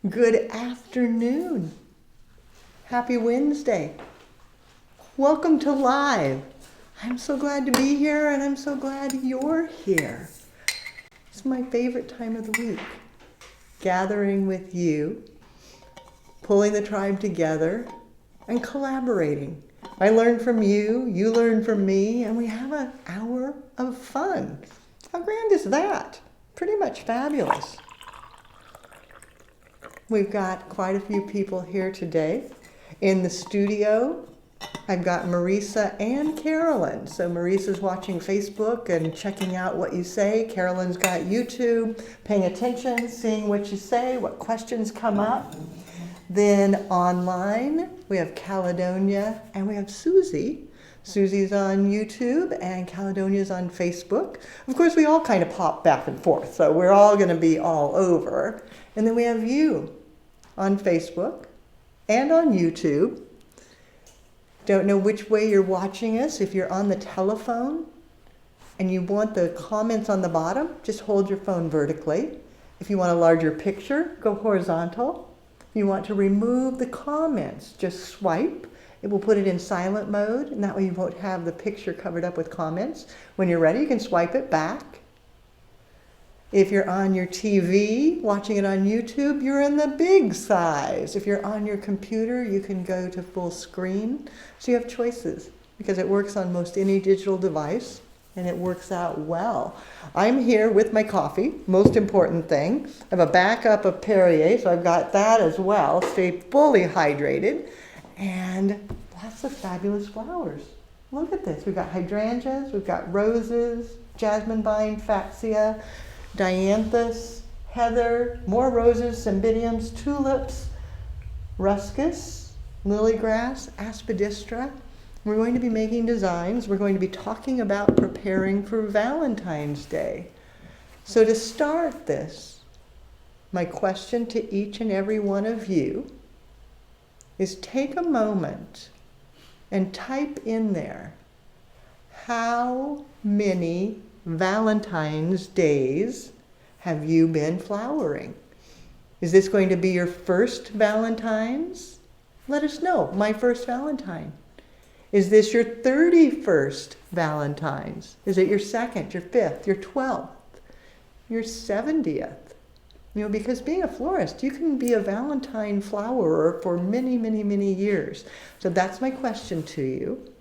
Good afternoon. Happy Wednesday. Welcome to Live. I'm so glad to be here and I'm so glad you're here. It's my favorite time of the week. Gathering with you, pulling the tribe together, and collaborating. I learn from you, you learn from me, and we have an hour of fun. How grand is that? Pretty much fabulous. We've got quite a few people here today. In the studio, I've got Marisa and Carolyn. So Marisa's watching Facebook and checking out what you say. Carolyn's got YouTube, paying attention, seeing what you say, what questions come up. Then online, we have Caledonia and we have Susie. Susie's on YouTube and Caledonia's on Facebook. Of course, we all kind of pop back and forth, so we're all going to be all over. And then we have you on Facebook and on YouTube. Don't know which way you're watching us. If you're on the telephone and you want the comments on the bottom, just hold your phone vertically. If you want a larger picture, go horizontal. If you want to remove the comments, just swipe. It will put it in silent mode, and that way you won't have the picture covered up with comments. When you're ready, you can swipe it back. If you're on your TV, watching it on YouTube, you're in the big size. If you're on your computer, you can go to full screen. So you have choices because it works on most any digital device and it works out well. I'm here with my coffee, most important thing. I have a backup of Perrier, so I've got that as well. Stay fully hydrated and lots of fabulous flowers. Look at this. We've got hydrangeas, we've got roses, jasmine vine, fatsia, dianthus, heather, more roses, cymbidiums, tulips, ruscus, lilygrass, aspidistra. We're going to be making designs. We're going to be talking about preparing for Valentine's Day. So to start this, my question to each and every one of you is take a moment and type in there, how many Valentine's days have you been flowering? Is this going to be your first Valentine's? Let us know. My first Valentine. Is this your 31st Valentine's? Is it your second, your 5th, your 12th, your 70th? You know, because being a florist, you can be a Valentine flowerer for many, many, many years. So that's my question to you.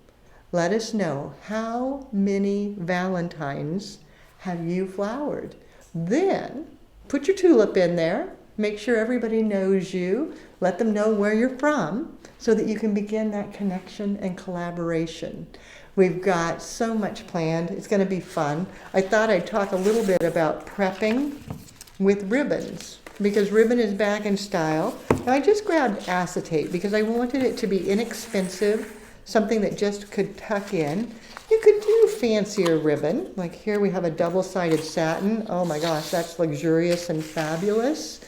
Let us know, how many Valentines have you flowered? Then put your tulip in there. Make sure everybody knows you. Let them know where you're from so that you can begin that connection and collaboration. We've got so much planned. It's going to be fun. I thought I'd talk a little bit about prepping with ribbons because ribbon is back in style. Now I just grabbed acetate because I wanted it to be inexpensive, something that just could tuck in. You could do fancier ribbon. Like here we have a double-sided satin. Oh my gosh, that's luxurious and fabulous.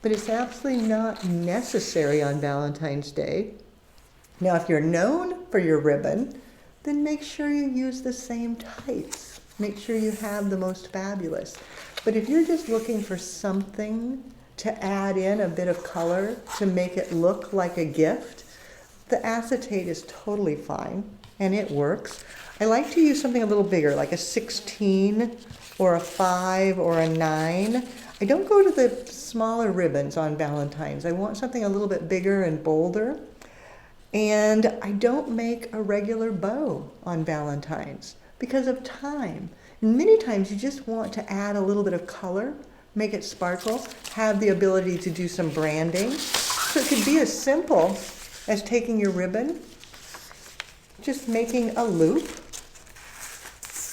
But it's absolutely not necessary on Valentine's Day. Now if you're known for your ribbon, then make sure you use the same types. Make sure you have the most fabulous. But if you're just looking for something to add in a bit of color to make it look like a gift, the acetate is totally fine, and it works. I like to use something a little bigger, like a 16 or a 5 or a 9. I don't go to the smaller ribbons on Valentine's. I want something a little bit bigger and bolder. And I don't make a regular bow on Valentine's because of time. And many times you just want to add a little bit of color, make it sparkle, have the ability to do some branding. So it could be as simple as taking your ribbon, just making a loop,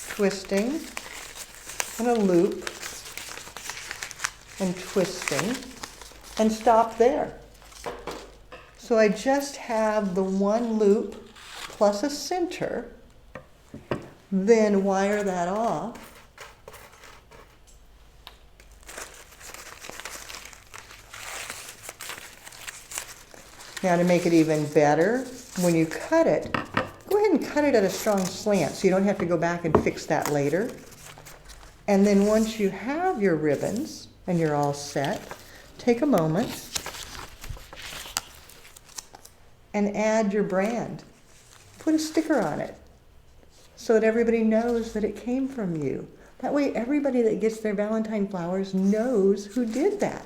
twisting, and a loop, and twisting, and stop there. So I just have the one loop plus a center, then wire that off. Now to make it even better, when you cut it, go ahead and cut it at a strong slant so you don't have to go back and fix that later. And then once you have your ribbons and you're all set, take a moment and add your brand. Put a sticker on it so that everybody knows that it came from you. That way everybody that gets their Valentine flowers knows who did that.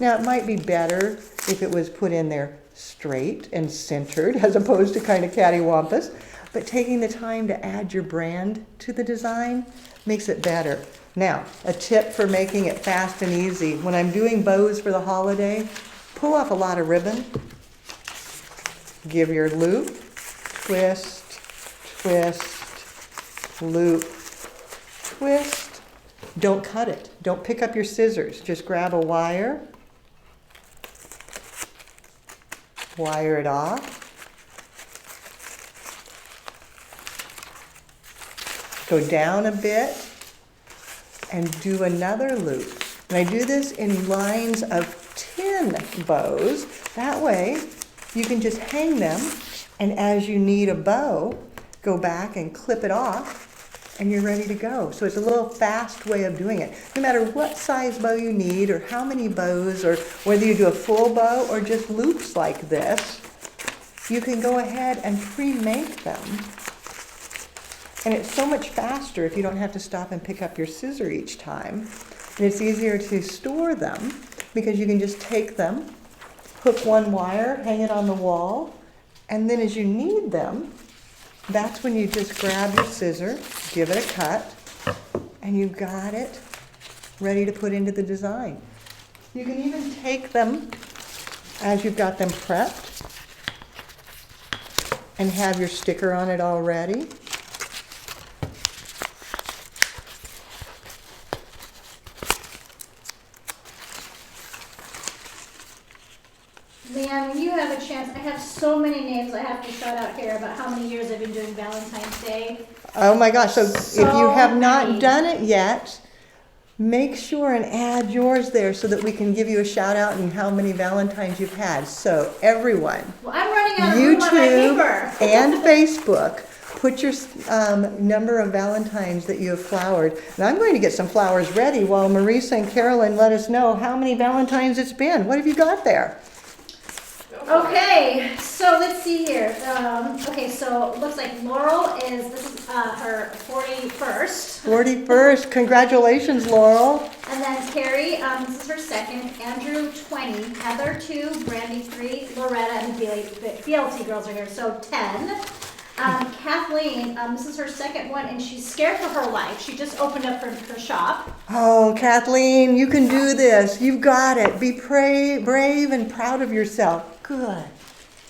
Now it might be better if it was put in there straight and centered as opposed to kind of cattywampus, but taking the time to add your brand to the design makes it better. Now, a tip for making it fast and easy. When I'm doing bows for the holiday, pull off a lot of ribbon, give your loop, twist, twist, loop, twist. Don't cut it. Don't pick up your scissors. Just grab a wire, wire it off, go down a bit, and do another loop. And I do this in lines of 10 bows. That way you can just hang them, and as you need a bow, go back and clip it off, and you're ready to go. So it's a little fast way of doing it. No matter what size bow you need, or how many bows, or whether you do a full bow or just loops like this, you can go ahead and pre-make them. And it's so much faster if you don't have to stop and pick up your scissor each time. And it's easier to store them because you can just take them, hook one wire, hang it on the wall, and then as you need them, that's when you just grab your scissor, give it a cut, and you've got it ready to put into the design. You can even take them as you've got them prepped and have your sticker on it already. Leanne, when you have a chance, I have so many names I have to shout out here about how many years I've been doing Valentine's Day. Oh my gosh, so if you have not many. done it yet, make sure and add yours there so that we can give you a shout out and how many Valentines you've had. So everyone, Well, I'm running out of room on my YouTube paper. and Facebook, put your number of Valentines that you have flowered. And I'm going to get some flowers ready while Marisa and Carolyn let us know how many Valentines it's been. What have you got there? Okay, so let's see here. Okay, so it looks like Laurel this is her 41st. 41st. Congratulations, Laurel. And then Carrie, this is her second. Andrew, 20. Heather, 2. Brandy, 3. Loretta and the BLT girls are here, so 10. Kathleen, this is her second one, and she's scared for her life. She just opened up her shop. Oh, Kathleen, you can do this. You've got it. Be brave and proud of yourself. Good.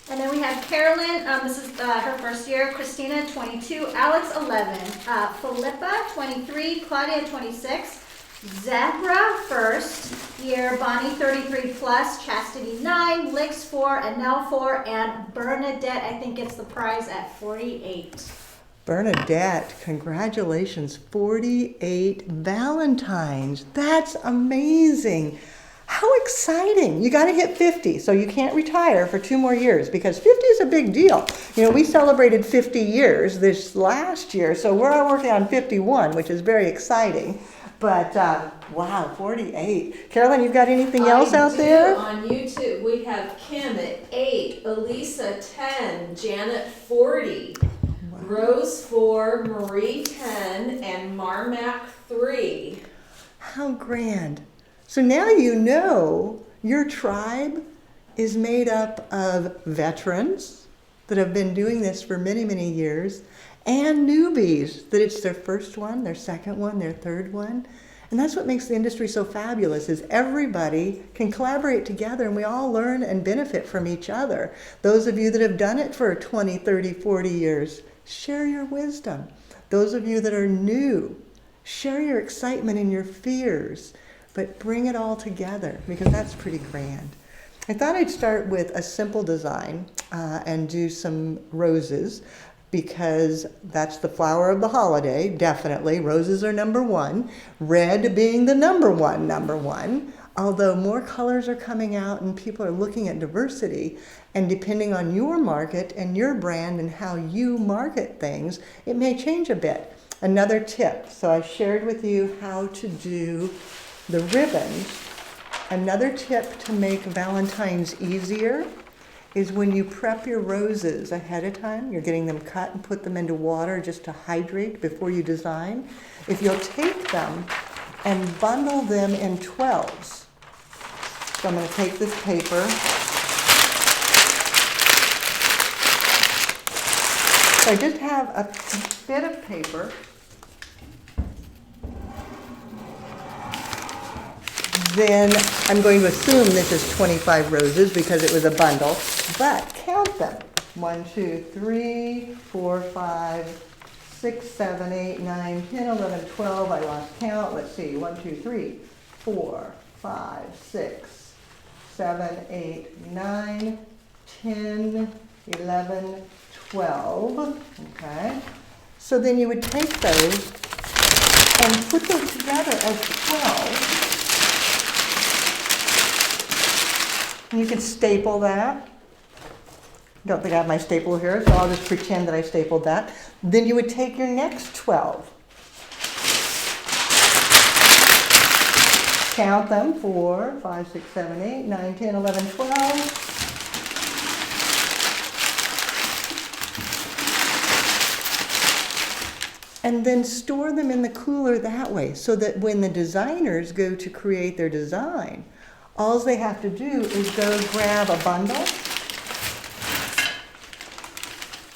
And then we have Carolyn, this is her first year. Christina, 22. Alex, 11. Philippa, 23. Claudia, 26. Zebra, first year. Bonnie, 33 plus. Chastity, 9. Lix, 4. Annelle, 4. And Bernadette, I think, gets the prize at 48. Bernadette, congratulations. 48 Valentines. That's amazing. How exciting. You got to hit 50, so you can't retire for 2 more years because 50 is a big deal. You know, we celebrated 50 years this last year, so we're all working on 51, which is very exciting. But wow, 48. Carolyn, you got anything else out there? On YouTube, we have Kim at 8, Elisa 10, Janet 40, wow. Rose 4, Marie 10, and Marmac 3. How grand. So now you know your tribe is made up of veterans that have been doing this for many, many years, and newbies, that it's their first one, their second one, their third one. And that's what makes the industry so fabulous, is everybody can collaborate together and we all learn and benefit from each other. Those of you that have done it for 20, 30, 40 years, share your wisdom. Those of you that are new, share your excitement and your fears, but bring it all together because that's pretty grand. I thought I'd start with a simple design and do some roses because that's the flower of the holiday, definitely. Roses are number 1, red being the number one, although more colors are coming out and people are looking at diversity, and depending on your market and your brand and how you market things, it may change a bit. Another tip, so I shared with you how to do the ribbons. Another tip to make Valentine's easier is when you prep your roses ahead of time, you're getting them cut and put them into water just to hydrate before you design. If you'll take them and bundle them in 12s. So I'm going to take this paper. So I just have a bit of paper. Then I'm going to assume this is 25 roses because it was a bundle, but count them. 1, 2, 3, 4, 5, 6, 7, 8, 9, 10, 11, 12. I lost count. Let's see. 1, 2, 3, 4, 5, 6, 7, 8, 9, 10, 11, 12. Okay. So then you would take those and put them together as 12. And you can staple that. Don't think I have my staple here, so I'll just pretend that I stapled that. Then you would take your next 12. Count them, 4, 5, 6, 7, 8, 9, 10, 11, 12. And then store them in the cooler that way, so that when the designers go to create their design, all they have to do is go grab a bundle,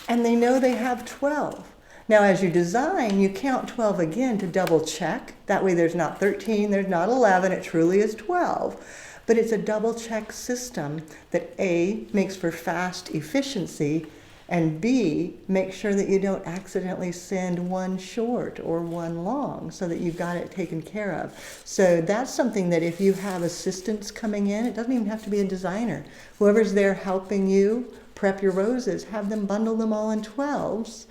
and they know they have 12. Now, as you design, you count 12 again to double check. That way there's not 13, there's not 11, it truly is 12. But it's a double check system that A, makes for fast efficiency, and B, make sure that you don't accidentally send one short or one long, so that you've got it taken care of. So that's something that if you have assistants coming in, it doesn't even have to be a designer. Whoever's there helping you prep your roses, have them bundle them all in 12s,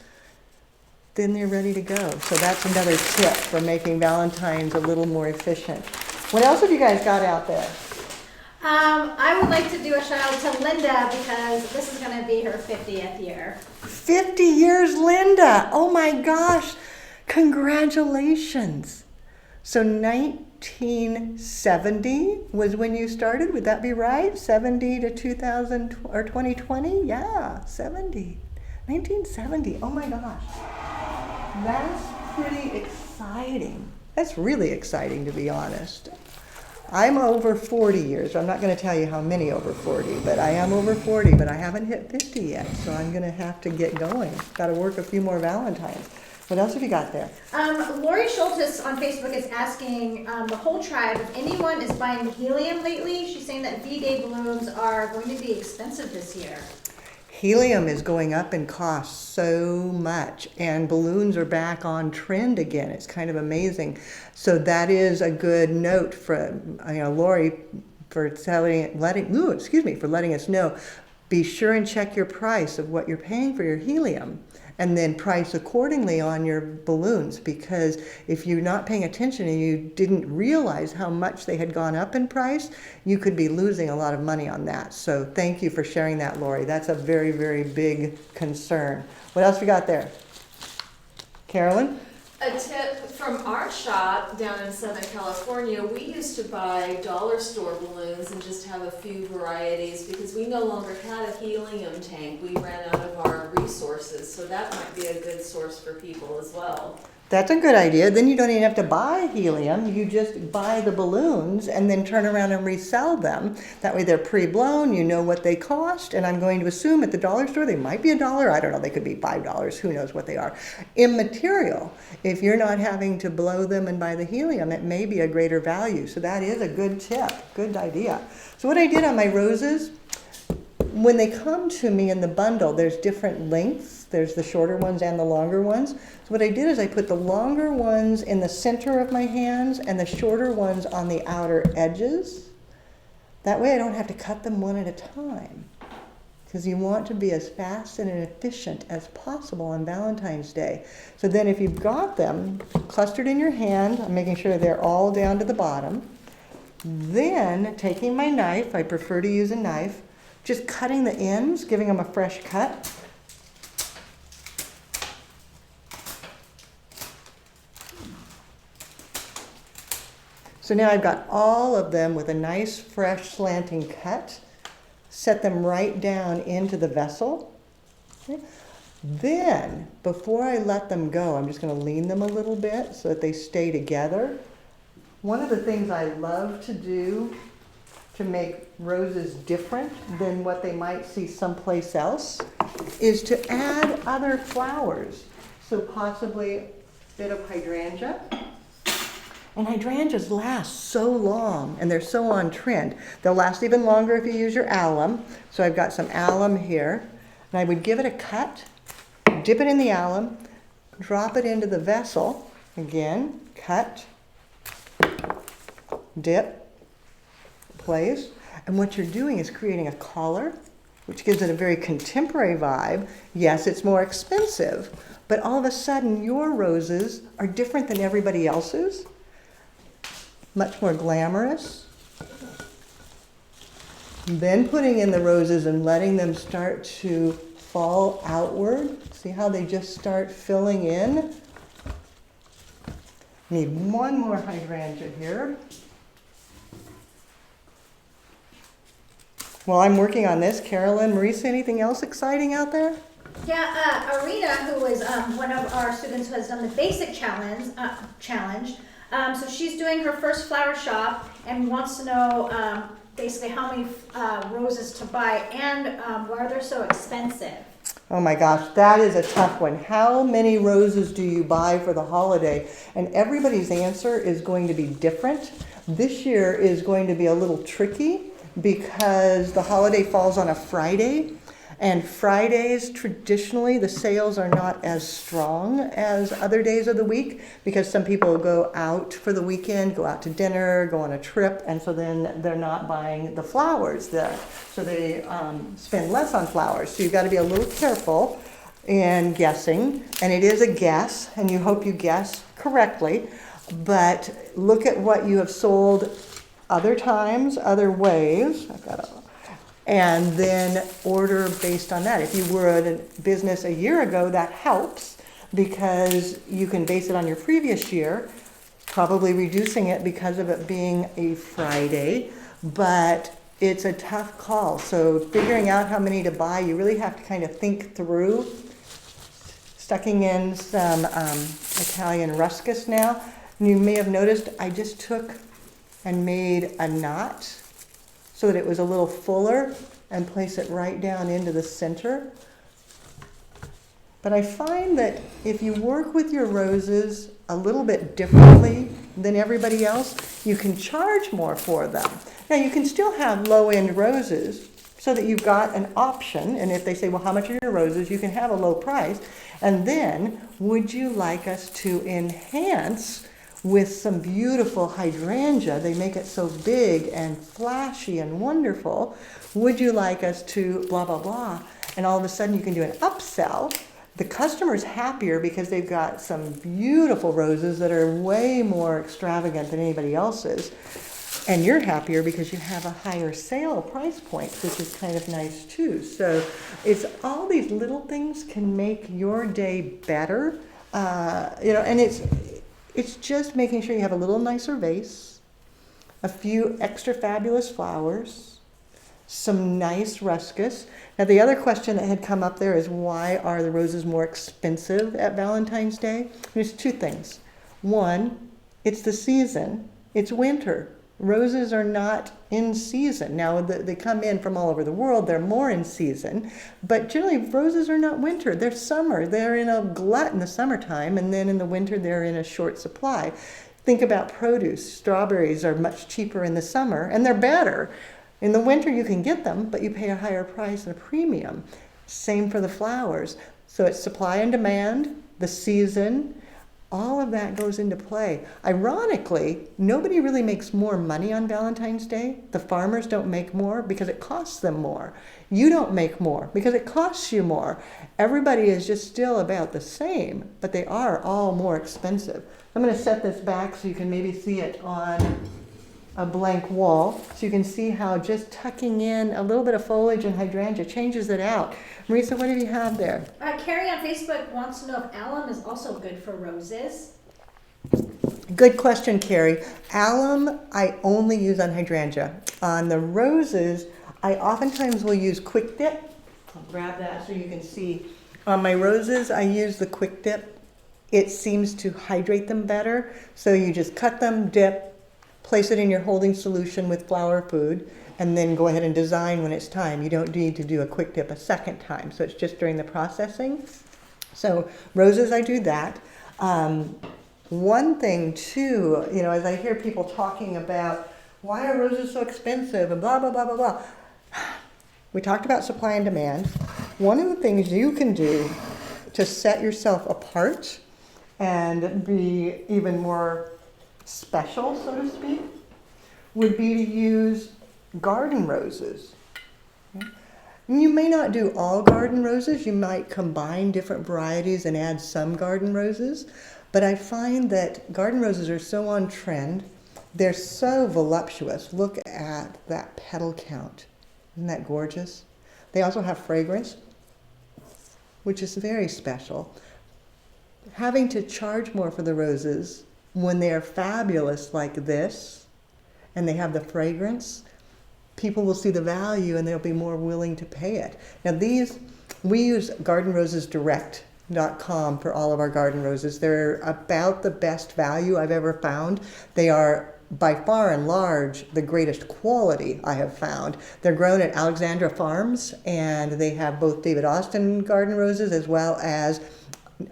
then they're ready to go. So that's another tip for making Valentine's a little more efficient. What else have you guys got out there? I would like to do a shout out to Linda because this is going to be her 50th year. 50 years, Linda. Oh my gosh. Congratulations. So 1970 was when you started. Would that be right? 70 to 2000 or 2020? Yeah, 70. 1970. Oh my gosh. That's pretty exciting. That's really exciting, to be honest. I'm over 40 years. I'm not going to tell you how many over 40, but I am over 40, but I haven't hit 50 yet, so I'm going to have to get going. Got to work a few more Valentines. What else have you got there? Lori Schultes on Facebook is asking the whole tribe if anyone is buying helium lately. She's saying that V-Day balloons are going to be expensive this year. Helium is going up in cost so much, and balloons are back on trend again. It's kind of amazing. So that is a good note for Lori for letting us know. Be sure and check your price of what you're paying for your helium, and then price accordingly on your balloons, because if you're not paying attention and you didn't realize how much they had gone up in price, you could be losing a lot of money on that. So thank you for sharing that, Lori. That's a very, very big concern. What else we got there? Carolyn? A tip from our shop down in Southern California, we used to buy dollar store balloons and just have a few varieties because we no longer had a helium tank. We ran out of our resources, so that might be a good source for people as well. That's a good idea. Then you don't even have to buy helium. You just buy the balloons and then turn around and resell them. That way they're pre-blown, you know what they cost, and I'm going to assume at the dollar store they might be $1. I don't know, they could be $5. Who knows what they are. Immaterial. If you're not having to blow them and buy the helium, it may be a greater value. So that is a good tip. Good idea. So what I did on my roses, when they come to me in the bundle, there's different lengths. There's the shorter ones and the longer ones. So what I did is I put the longer ones in the center of my hands and the shorter ones on the outer edges. That way I don't have to cut them one at a time, because you want to be as fast and efficient as possible on Valentine's Day. So then if you've got them clustered in your hand, I'm making sure they're all down to the bottom. Then taking my knife, I prefer to use a knife, just cutting the ends, giving them a fresh cut. So now I've got all of them with a nice fresh slanting cut. set them right down into the vessel. Okay. Then, before I let them go, I'm just going to lean them a little bit so that they stay together. One of the things I love to do to make roses different than what they might see someplace else is to add other flowers. So possibly a bit of hydrangea. And hydrangeas last so long, and they're so on trend. They'll last even longer if you use your alum. So I've got some alum here, and I would give it a cut, dip it in the alum, drop it into the vessel. Again, cut, dip, place. And what you're doing is creating a collar, which gives it a very contemporary vibe. Yes, it's more expensive, but all of a sudden your roses are different than everybody else's. Much more glamorous. Then putting in the roses and letting them start to fall outward. See how they just start filling in? Need one more hydrangea here. While I'm working on this, Carolyn, Marisa, anything else exciting out there? Yeah, Arena, who is one of our students who has done the basic challenge. So she's doing her first flower shop and wants to know basically how many roses to buy and why they're so expensive. Oh my gosh, that is a tough one. How many roses do you buy for the holiday? And everybody's answer is going to be different. This year is going to be a little tricky because the holiday falls on a Friday. And Fridays, traditionally, the sales are not as strong as other days of the week because some people go out for the weekend, go out to dinner, go on a trip, and so then they're not buying the flowers there. So they spend less on flowers. So you've got to be a little careful in guessing. And it is a guess, and you hope you guess correctly. But look at what you have sold other times, other ways. And then order based on that. If you were in business a year ago, that helps because you can base it on your previous year, probably reducing it because of it being a Friday, but it's a tough call. So figuring out how many to buy, you really have to kind of think through. Stucking in some Italian ruscus now. And you may have noticed I just took and made a knot so that it was a little fuller and place it right down into the center. But I find that if you work with your roses a little bit differently than everybody else, you can charge more for them. Now you can still have low-end roses so that you've got an option, and if they say, well, how much are your roses, you can have a low price. And then, would you like us to enhance with some beautiful hydrangea? They make it so big and flashy and wonderful. Would you like us to blah, blah, blah? And all of a sudden you can do an upsell. The customer's happier because they've got some beautiful roses that are way more extravagant than anybody else's. And you're happier because you have a higher sale price point, which is kind of nice too. So it's all these little things can make your day better. And it's just making sure you have a little nicer vase, a few extra fabulous flowers, some nice ruscus. Now the other question that had come up there is why are the roses more expensive at Valentine's Day? There's two things. One, it's the season. It's winter. Roses are not in season. Now, they come in from all over the world. They're more in season. But generally, roses are not winter. They're summer. They're in a glut in the summertime, and then in the winter, they're in a short supply. Think about produce. Strawberries are much cheaper in the summer, and they're better. In the winter, you can get them, but you pay a higher price and a premium. Same for the flowers. So it's supply and demand, the season. All of that goes into play. Ironically, nobody really makes more money on Valentine's Day. The farmers don't make more because it costs them more. You don't make more because it costs you more. Everybody is just still about the same, but they are all more expensive. I'm going to set this back so you can maybe see it on a blank wall, so you can see how just tucking in a little bit of foliage and hydrangea changes it out. Marisa, what do you have there? Carrie on Facebook wants to know if alum is also good for roses. Good question, Carrie. Alum I only use on hydrangea. On the roses, I oftentimes will use quick dip. I'll grab that so you can see. On my roses, I use the quick dip. It seems to hydrate them better. So you just cut them, dip, place it in your holding solution with flower food, and then go ahead and design when it's time. You don't need to do a quick dip a second time. So it's just during the processing. So roses, I do that. One thing too, as I hear people talking about why are roses so expensive and blah, blah, blah, blah, blah. We talked about supply and demand. One of the things you can do to set yourself apart and be even more special, so to speak, would be to use garden roses. You may not do all garden roses. You might combine different varieties and add some garden roses. But I find that garden roses are so on trend. They're so voluptuous. Look at that petal count. Isn't that gorgeous? They also have fragrance, which is very special. Having to charge more for the roses when they are fabulous like this, and they have the fragrance, people will see the value and they'll be more willing to pay it. Now we use gardenrosesdirect.com for all of our garden roses. They're about the best value I've ever found. They are by far and large the greatest quality I have found. They're grown at Alexandra Farms, and they have both David Austin garden roses as well as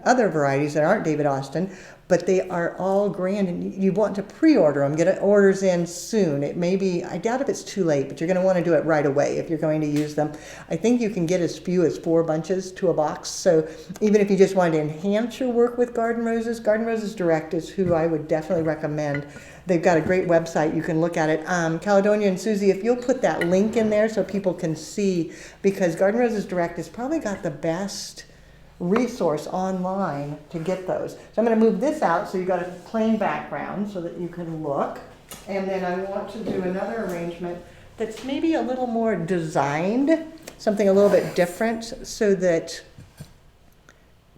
other varieties that aren't David Austin, but they are all grand, and you want to pre-order them, get orders in soon. It may be, I doubt if it's too late, but you're going to want to do it right away if you're going to use them. I think you can get as few as 4 bunches to a box, so even if you just wanted to enhance your work with garden roses, Garden Roses Direct is who I would definitely recommend. They've got a great website. You can look at it. Caledonia and Susie, if you'll put that link in there so people can see, because Garden Roses Direct has probably got the best resource online to get those. So I'm going to move this out so you've got a plain background so that you can look. And then I want to do another arrangement that's maybe a little more designed, something a little bit different, so that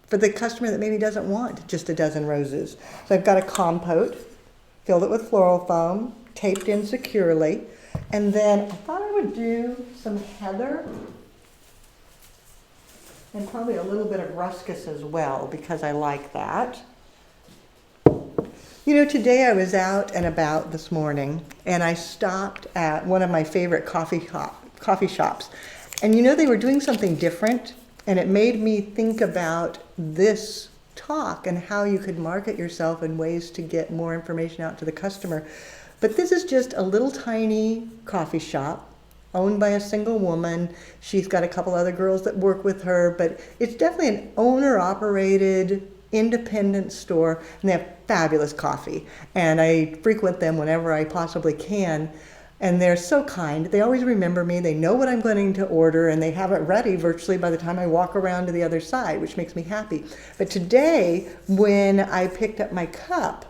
for the customer that maybe doesn't want just a dozen roses. So I've got a compote, filled it with floral foam, taped in securely, and then I thought I would do some heather and probably a little bit of ruscus as well, because I like that. Today I was out and about this morning, and I stopped at one of my favorite coffee shops. And they were doing something different, and it made me think about this talk and how you could market yourself and ways to get more information out to the customer. But this is just a little tiny coffee shop owned by a single woman. She's got a couple other girls that work with her, but it's definitely an owner-operated, independent store, and they have fabulous coffee. And I frequent them whenever I possibly can, and they're so kind. They always remember me. They know what I'm going to order, and they have it ready virtually by the time I walk around to the other side, which makes me happy. But today, when I picked up my cup,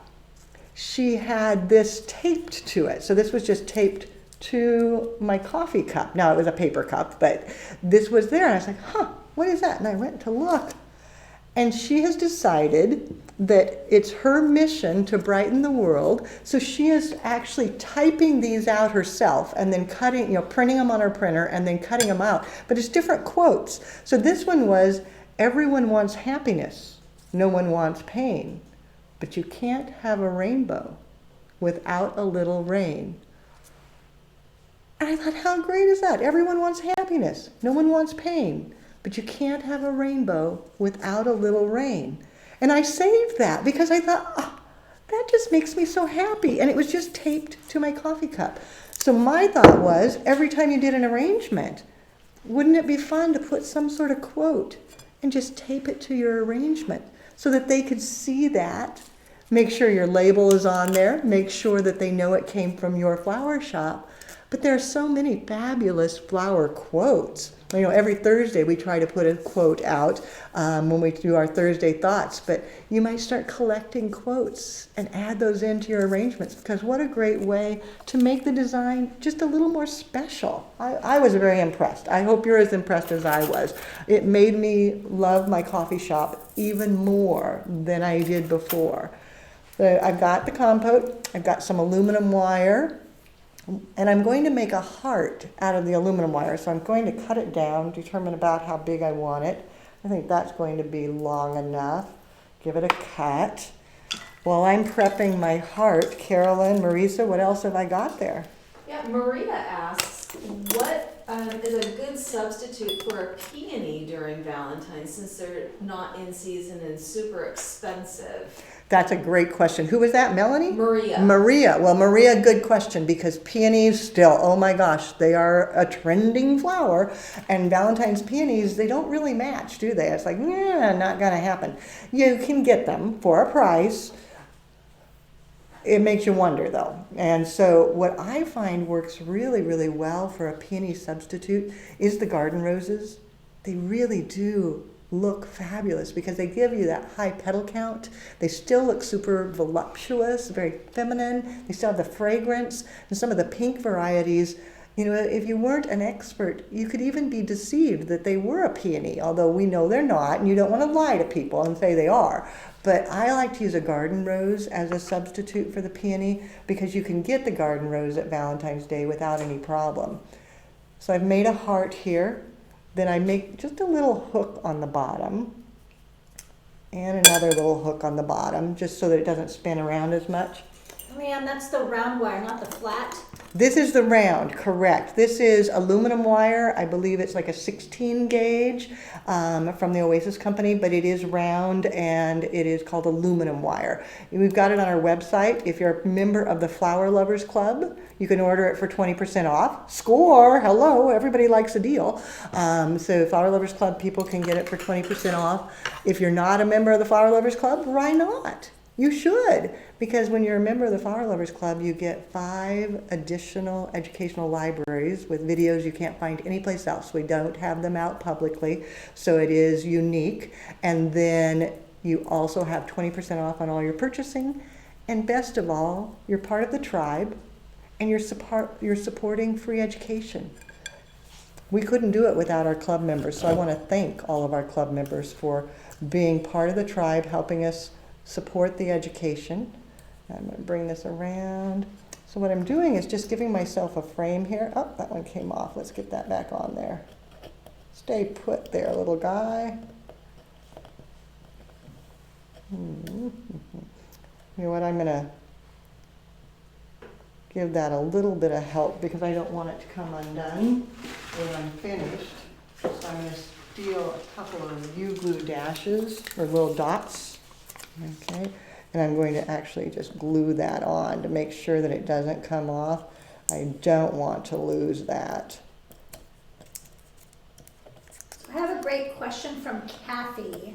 she had this taped to it. So this was just taped to my coffee cup. Now, it was a paper cup, but this was there. And I was like, what is that? And I went to look. And she has decided that it's her mission to brighten the world. So she is actually typing these out herself and then printing them on her printer and then cutting them out. But it's different quotes. So this one was, everyone wants happiness. No one wants pain. But you can't have a rainbow without a little rain. And I thought, how great is that? Everyone wants happiness. No one wants pain. But you can't have a rainbow without a little rain. And I saved that because I thought, that just makes me so happy. And it was just taped to my coffee cup. So my thought was, every time you did an arrangement, wouldn't it be fun to put some sort of quote and just tape it to your arrangement so that they could see that? Make sure your label is on there. Make sure that they know it came from your flower shop. But there are so many fabulous flower quotes. Every Thursday we try to put a quote out when we do our Thursday thoughts. But you might start collecting quotes and add those into your arrangements, because what a great way to make the design just a little more special. I was very impressed. I hope you're as impressed as I was. It made me love my coffee shop even more than I did before. So I've got the compote. I've got some aluminum wire. And I'm going to make a heart out of the aluminum wire. So I'm going to cut it down, determine about how big I want it. I think that's going to be long enough. Give it a cut. While I'm prepping my heart, Carolyn, Marisa, what else have I got there? Yeah, Maria asks, what is a good substitute for a peony during Valentine's since they're not in season and super expensive? That's a great question. Who was that, Melanie? Maria. Maria. Well, Maria, good question, because peonies still, oh my gosh, they are a trending flower. And Valentine's peonies, they don't really match, do they? It's like, yeah, not gonna happen. You can get them for a price. It makes you wonder though. And so what I find works really, really well for a peony substitute is the garden roses. They really do look fabulous because they give you that high petal count. They still look super voluptuous, very feminine. They still have the fragrance. And some of the pink varieties, you know, if you weren't an expert, you could even be deceived that they were a peony, although we know they're not, and you don't want to lie to people and say they are. But I like to use a garden rose as a substitute for the peony because you can get the garden rose at Valentine's Day without any problem. So I've made a heart here. Then I make just a little hook on the bottom and another little hook on the bottom just so that it doesn't spin around as much. Leanne, that's the round wire, not the flat. This is the round, correct. This is aluminum wire. I believe it's like a 16 gauge from the Oasis company, but it is round and it is called aluminum wire. We've got it on our website. If you're a member of the Flower Lovers Club, you can order it for 20% off. Score, hello, everybody likes a deal. So Flower Lovers Club people can get it for 20% off. If you're not a member of the Flower Lovers Club, why not? You should, because when you're a member of the Flower Lovers Club, you get 5 additional educational libraries with videos you can't find anyplace else. We don't have them out publicly, so it is unique. And then you also have 20% off on all your purchasing. And best of all, you're part of the tribe, and you're supporting free education. We couldn't do it without our club members, so I want to thank all of our club members for being part of the tribe, helping us support the education. I'm going to bring this around. So what I'm doing is just giving myself a frame here. Oh, that one came off. Let's get that back on there. Stay put there, little guy. You know what, I'm going to give that a little bit of help because I don't want it to come undone when I'm finished. So I'm going to steal a couple of U-glue dashes or little dots. Okay, and I'm going to actually just glue that on to make sure that it doesn't come off. I don't want to lose that. I have a great question from Kathy.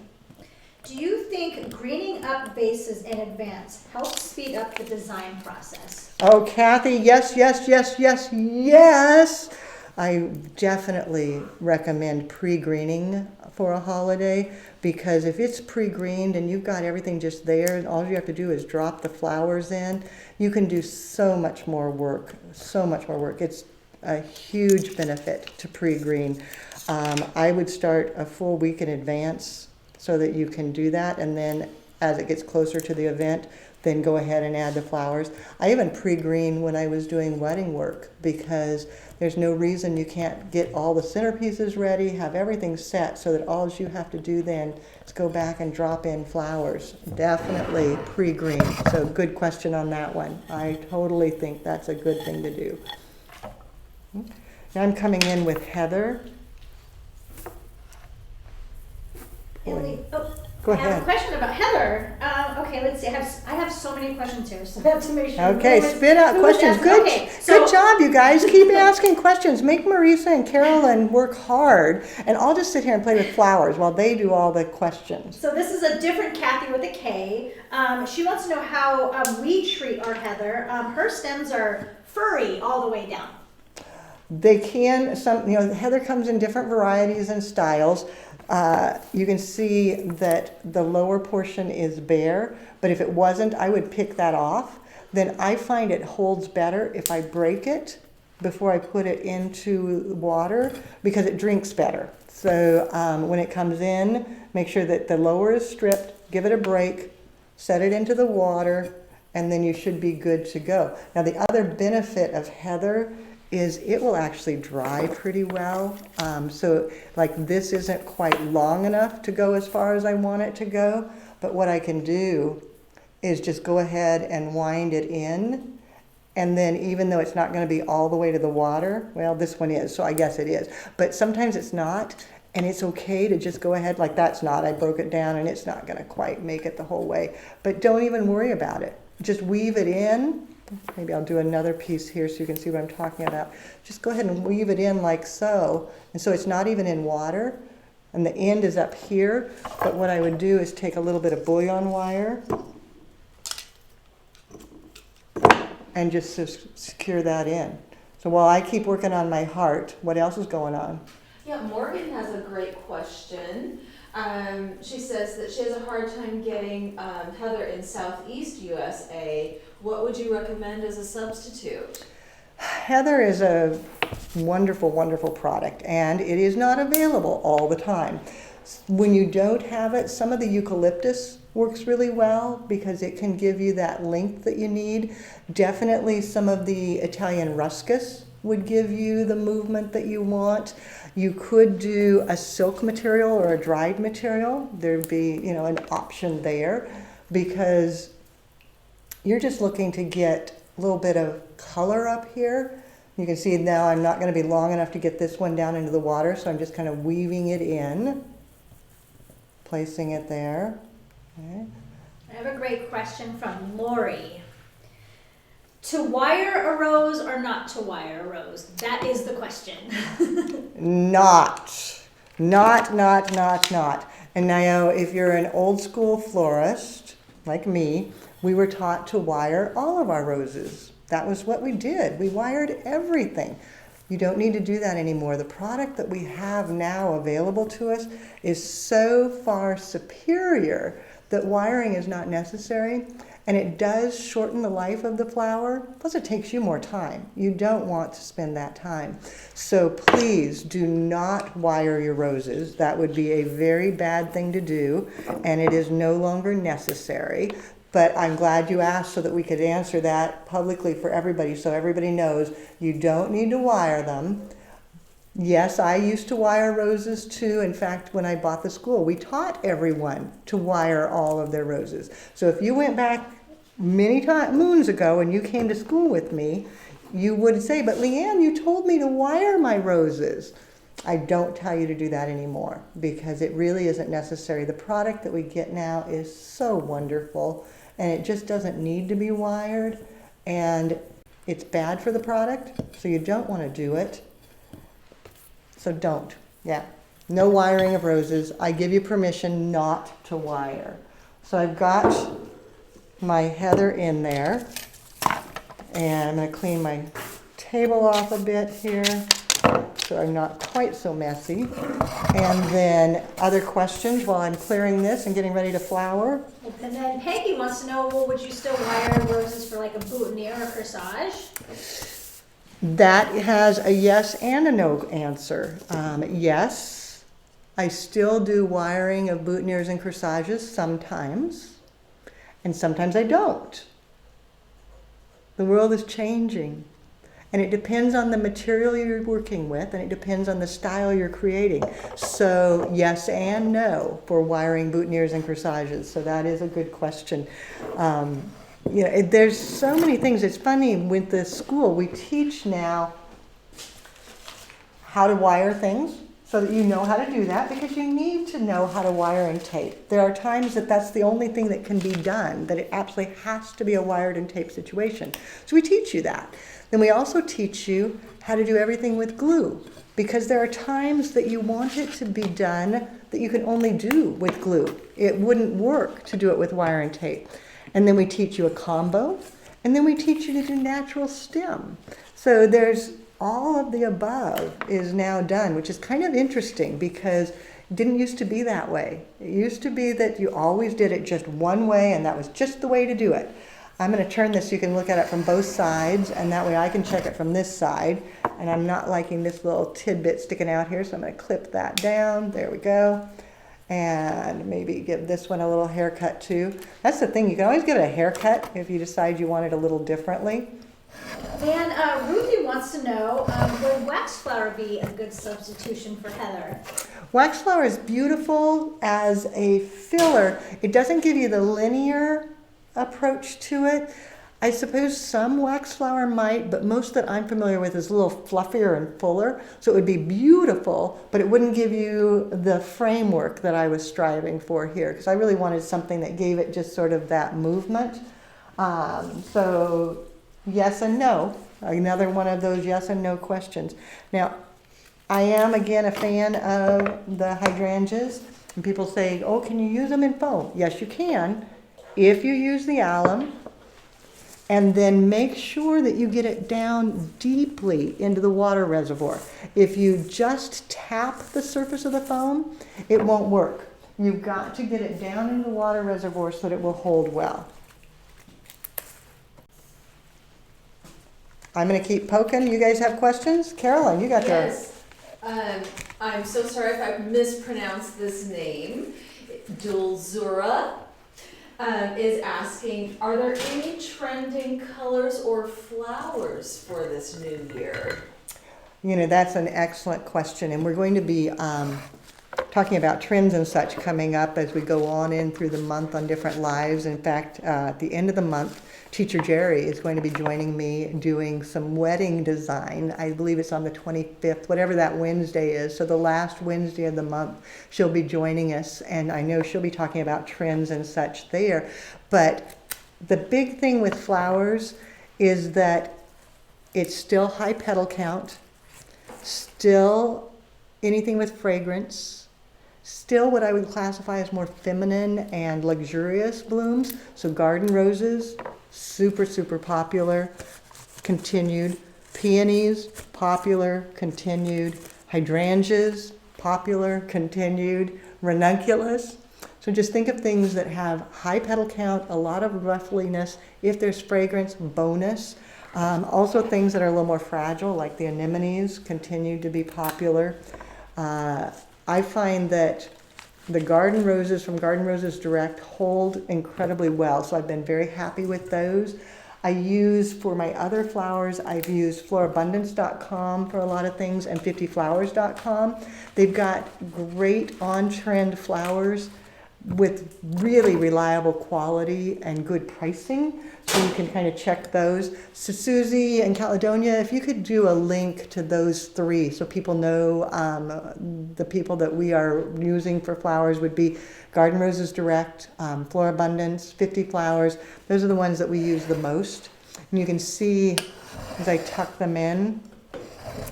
Do you think greening up vases in advance helps speed up the design process? Oh, Kathy, yes, yes, yes, yes, yes. I definitely recommend pre-greening for a holiday because if it's pre-greened and you've got everything just there and all you have to do is drop the flowers in, you can do so much more work, so much more work. It's a huge benefit to pre-green. I would start a full week in advance so that you can do that, and then as it gets closer to the event, then go ahead and add the flowers. I even pre-green when I was doing wedding work because there's no reason you can't get all the centerpieces ready, have everything set so that all you have to do then is go back and drop in flowers. Definitely pre-green. So good question on that one. I totally think that's a good thing to do. Now I'm coming in with heather. Go ahead. I have a question about heather. Okay, let's see. I have so many questions here, so I have to make sure. Okay, spit out questions. Good job, you guys. Keep asking questions. Make Marisa and Carolyn work hard, and I'll just sit here and play with flowers while they do all the questions. So this is a different Kathy with a K. She wants to know how we treat our heather. Her stems are furry all the way down. They can, heather comes in different varieties and styles. You can see that the lower portion is bare, but if it wasn't, I would pick that off. Then I find it holds better if I break it before I put it into water because it drinks better. So when it comes in, make sure that the lower is stripped, give it a break, set it into the water, and then you should be good to go. Now the other benefit of heather is it will actually dry pretty well. So like this isn't quite long enough to go as far as I want it to go, but what I can do is just go ahead and wind it in. And then even though it's not going to be all the way to the water, well, this one is, so I guess it is. But sometimes it's not, and it's okay to just go ahead like that's not. I broke it down and it's not going to quite make it the whole way. But don't even worry about it. Just weave it in. Maybe I'll do another piece here so you can see what I'm talking about. Just go ahead and weave it in like so. And so it's not even in water. And the end is up here. But what I would do is take a little bit of bouillon wire and just secure that in. So while I keep working on my heart, what else is going on? Yeah, Morgan has a great question. She says that she has a hard time getting heather in Southeast USA. What would you recommend as a substitute? Heather is a wonderful, wonderful product, and it is not available all the time. When you don't have it, some of the eucalyptus works really well because it can give you that length that you need. Definitely some of the Italian ruscus would give you the movement that you want. You could do a silk material or a dried material. There'd be, an option there because you're just looking to get a little bit of color up here. You can see now I'm not going to be long enough to get this one down into the water, so I'm just kind of weaving it in, placing it there. Okay. I have a great question from Lori. To wire a rose or not to wire a rose? That is the question. Not. And now if you're an old school florist like me, we were taught to wire all of our roses. That was what we did. We wired everything. You don't need to do that anymore. The product that we have now available to us is so far superior that wiring is not necessary, and it does shorten the life of the flower, plus it takes you more time. You don't want to spend that time. So please do not wire your roses. That would be a very bad thing to do, and it is no longer necessary. But I'm glad you asked so that we could answer that publicly for everybody, so everybody knows you don't need to wire them. Yes, I used to wire roses too. In fact, when I bought the school, we taught everyone to wire all of their roses. So if you went back many moons ago and you came to school with me, you would say, but Leanne, you told me to wire my roses. I don't tell you to do that anymore because it really isn't necessary. The product that we get now is so wonderful and it just doesn't need to be wired, and it's bad for the product, so you don't want to do it. So don't. Yeah. No wiring of roses. I give you permission not to wire. So I've got my heather in there. And I'm going to clean my table off a bit here so I'm not quite so messy. And then other questions while I'm clearing this and getting ready to flower. And then Peggy wants to know, well, would you still wire roses for like a boutonniere or corsage? That has a yes and a no answer. Yes, I still do wiring of boutonnieres and corsages sometimes, and sometimes I don't. The world is changing, and it depends on the material you're working with, and it depends on the style you're creating. So yes and no for wiring boutonnieres and corsages. So that is a good question. There's so many things. It's funny, with the school, we teach now how to wire things so that you know how to do that, because you need to know how to wire and tape. There are times that that's the only thing that can be done, that it absolutely has to be a wired and tape situation. So we teach you that. Then we also teach you how to do everything with glue, because there are times that you want it to be done that you can only do with glue. It wouldn't work to do it with wire and tape. And then we teach you a combo, and then we teach you to do natural stem. So there's all of the above is now done, which is kind of interesting because it didn't used to be that way. It used to be that you always did it just one way, and that was just the way to do it. I'm going to turn this so you can look at it from both sides, and that way I can check it from this side. And I'm not liking this little tidbit sticking out here, so I'm going to clip that down. There we go. And maybe give this one a little haircut too. That's the thing, you can always give it a haircut if you decide you want it a little differently. And Ruthie wants to know, would wax flower be a good substitution for heather? Wax flower is beautiful as a filler. It doesn't give you the linear approach to it. I suppose some wax flower might, but most that I'm familiar with is a little fluffier and fuller. So it would be beautiful, but it wouldn't give you the framework that I was striving for here, because I really wanted something that gave it just sort of that movement. So yes and no. Another one of those yes and no questions. Now, I am again a fan of the hydrangeas, and people say, oh, can you use them in foam? Yes, you can, if you use the alum. And then make sure that you get it down deeply into the water reservoir. If you just tap the surface of the foam, it won't work. You've got to get it down into the water reservoir so that it will hold well. I'm going to keep poking. You guys have questions? Carolyn, you got Yes. I'm so sorry if I mispronounced this name. Dulzura is asking, are there any trending colors or flowers for this new year? You know, that's an excellent question, and we're going to be talking about trends and such coming up as we go on in through the month on different lives. In fact, at the end of the month, Teacher Jerry is going to be joining me doing some wedding design. I believe it's on the 25th, whatever that Wednesday is. So the last Wednesday of the month, she'll be joining us, and I know she'll be talking about trends and such there. But the big thing with flowers is that it's still high petal count, still anything with fragrance, still what I would classify as more feminine and luxurious blooms. So garden roses, super, super popular, continued. Peonies, popular, continued. Hydrangeas, popular, continued. Ranunculus. So just think of things that have high petal count, a lot of roughness. If there's fragrance, bonus. Also things that are a little more fragile, like the anemones, continue to be popular. I find that the garden roses from Garden Roses Direct hold incredibly well, so I've been very happy with those. I use, for my other flowers, I've used florabundance.com for a lot of things and 50flowers.com. They've got great on-trend flowers with really reliable quality and good pricing, so you can kind of check those. So Susie and Caledonia, if you could do a link to those three so people know the people that we are using for flowers would be Garden Roses Direct, Florabundance, 50 Flowers. Those are the ones that we use the most. And you can see as I tuck them in,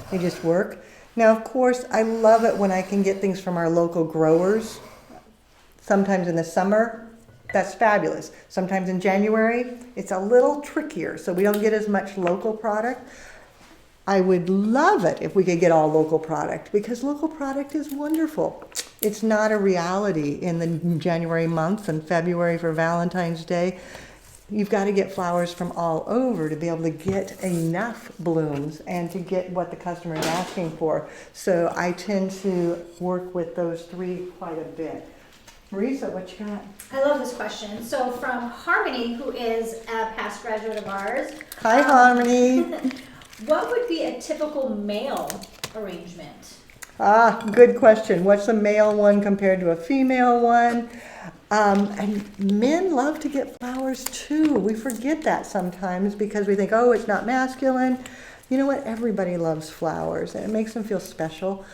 they just work. Now, of course, I love it when I can get things from our local growers. Sometimes in the summer, that's fabulous. Sometimes in January, it's a little trickier, so we don't get as much local product. I would love it if we could get all local product, because local product is wonderful. It's not a reality in the January month and February for Valentine's Day. You've got to get flowers from all over to be able to get enough blooms and to get what the customer is asking for. So I tend to work with those three quite a bit. Marisa, what you got? I love this question. So from Harmony, who is a past graduate of ours. Hi, Harmony. What would be a typical male arrangement? Good question. What's a male one compared to a female one? And men love to get flowers too. We forget that sometimes because we think, oh, it's not masculine. You know what? Everybody loves flowers and it makes them feel special.